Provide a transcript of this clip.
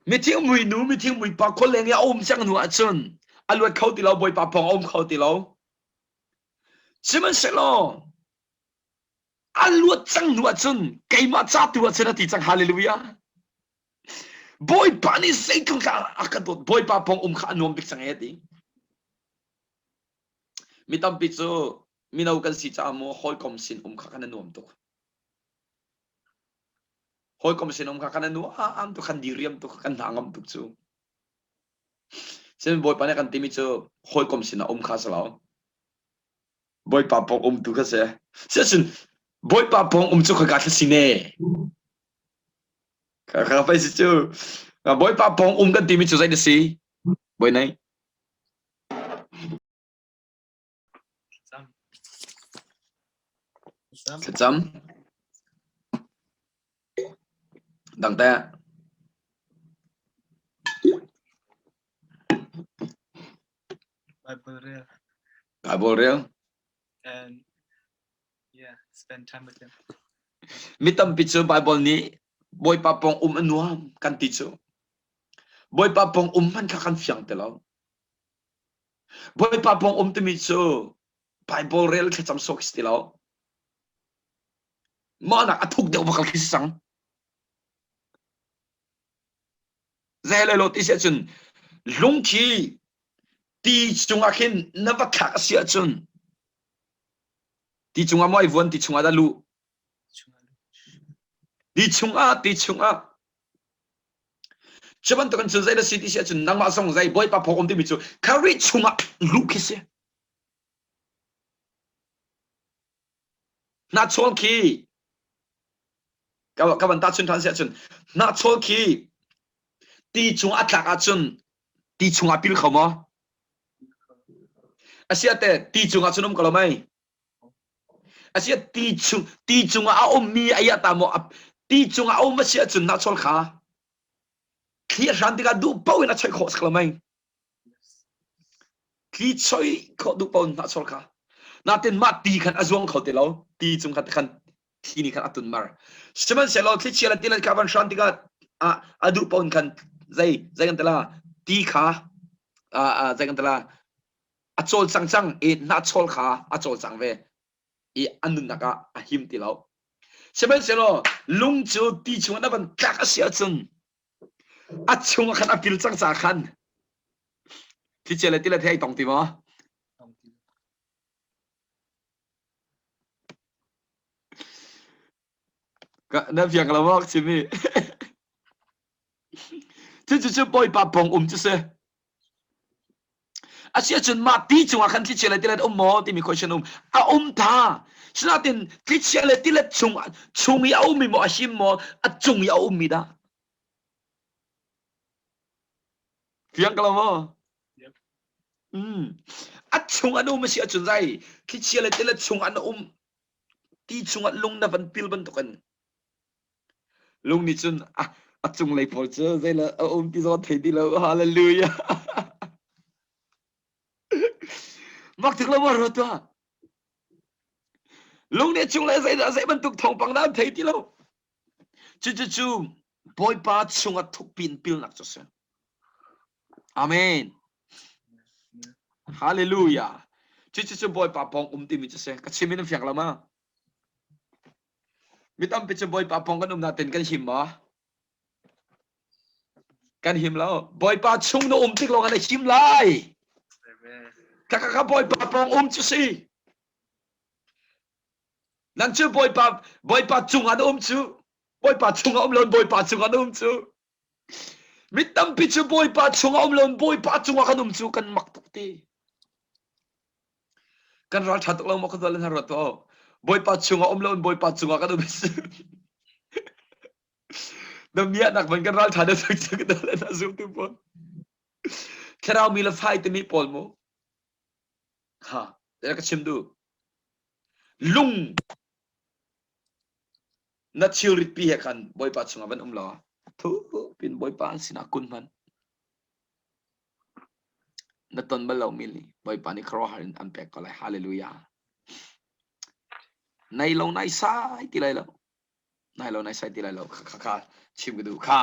meeting mui nu meeting mui pa khol leng ya chang nu achun alwat khau ti lo boi pa phong khau ti lo siman selo alwat chang nu achun keima cha tu achun ti chang hallelujah boi pa ni sei thung ka akadot boi pa phong kha nom bik chang eti mitam pi chu minau kan si cha mo hoi kom sin kha kan nom to hoi kom sin kha kan nu am to khan diriam to kan hangam tu chu sen boi pa ne kan timi chu hoi kom sin kha salao boi pa phong tu kha se sen boi pa phong chu kha ka sine kha phải chứ boi pa phong kan timi chu sai de si boi này chấm đằng ta Bible real and yeah, spend time with him. Mitam picture Bible ni boy papong anuam kan ticho boy papong man ka kan fiang telo boy papong timicho Bible real ka cham sok stilo mana athuk deu bakal kisang zele lo ti chun lungki ti chunga khin navakha sia chun ti chunga moi von ti chunga da lu ti chunga Chaban to kan chu zai da city sia chun nang ma song zai boy papong timicho Khrih chunga lu kise na chol ki các bạn ta chun than sia chun na chol ki ti chung atlak a chun ti chung apil khoma asia te ti chung a chunum kolomai asia ti chung a mi ayata mo ti chung a ma sia chun na chol kha khi shanti ka du pau na choi khos kolomai khi choi kho du pau na chol kha na ten ma ti khan azong kho te lo ti chung khan khi ni khan atun mar seman selo khi chiala tilan ka van shanti ka adu pau khan zai kan tala ti kha zai kan tala achol chang e na chol kha achol chang ve e anun naka ahim ti lo semen selo lung chu ti chung na ban tak asia chung achung khan apil chang cha khan ti chele ti la thai tong ti ma ka na viang la wak chimi chu boy pa pong chu se asia chun ma ti chung khan ti chele ti la mo ti mi question a tha sinatin ti chele ti la chung ya mi mo ahim mo a chung ya mi da viang ka mo a chung anu ma sia chun zai ti chele ti la chung an ti chung at lung na van pil ban to kan lung ni chun a chung lei pol che zai la ti zo thei ti lo hallelujah mak tik lo ro to lung ne chung le zai ban tuk thong pang na thei ti lo chu boy pa chung a thuk pin pil nak cho se amen hallelujah chu boy pa pong ti mi cho se ka chimin fiang la ma mitam pe chu boy pa pong kan na ten kan him ma kan him lo boy pa chung no tik lo kan him lai ka boy pa pong chu si nan chu boy pa chung an chu boy pa chung lon boy pa chung an chu mitam pi chu boy pa chung lon boy pa chung kan chu kan mak tuk ti kan ral that lo mo ko dal na ro to boy pa chung lon boy pa chung kan chu dam ya nak ban kan ral that da chu dal na zu tu pon kherao mi la phai te mi pol mo ha da ka chim du lung na chill rit pi he khan boy pa chung ban lo thu pin boy pa sina kun man na ton ba lo mili boy pa ni khro harin an pek ko lai hallelujah nai lo nai sai ti lai lo nai lo nai sai ti lai lo kha chim du kha